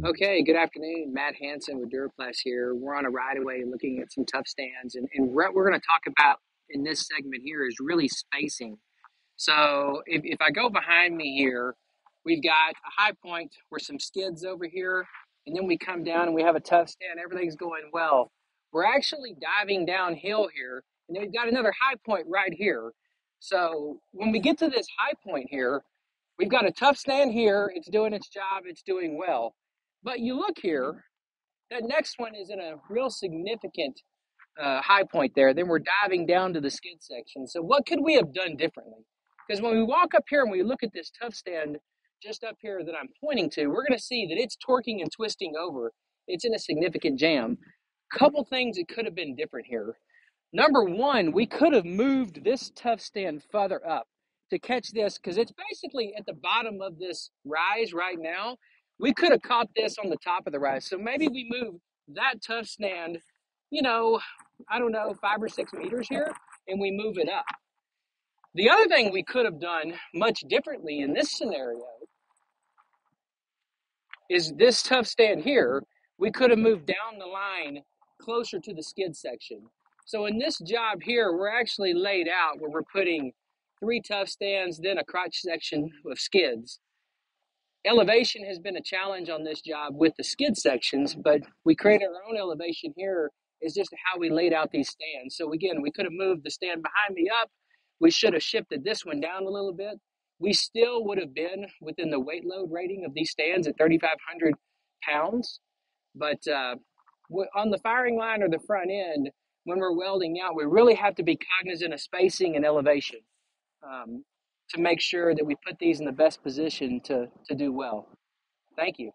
Okay, good afternoon. Matt Hanson with DuraPlas here. We're on a ride away looking at some tough stands, and what we're going to talk about in this segment here is really spacing. So if I go behind me here, we've got a high point where some skids over here, and then we come down and we have a tough stand. Everything's going well. We're actually diving downhill here, and then we've got another high point right here. So when we get to this high point here, we've got a tough stand here. It's doing its job. It's doing well. But you look here, that next one is in a real significant high point there. Then we're diving down to the skid section. So what could we have done differently? Because when we walk up here and we look at this tough stand just up here that I'm pointing to, we're going to see that it's torquing and twisting over. It's in a significant jam. Couple things that could have been different here. Number one, we could have moved this tough stand further up to catch this because it's basically at the bottom of this rise right now. We could have caught this on the top of the rise. So maybe we move that tough stand, you know, I don't know, 5 or 6 meters here, and we move it up. The other thing we could have done much differently in this scenario is this tough stand here, we could have moved down the line closer to the skid section. So in this job here, we're actually laid out where we're putting 3 tough stands, then a crotch section of skids. Elevation has been a challenge on this job with the skid sections, but we created our own elevation here is just how we laid out these stands. So again, we could have moved the stand behind me up. We should have shifted this one down a little bit. We still would have been within the weight load rating of these stands at 3,500 pounds. But on the firing line or the front end, when we're welding out, we really have to be cognizant of spacing and elevation to make sure that we put these in the best position to do well. Thank you.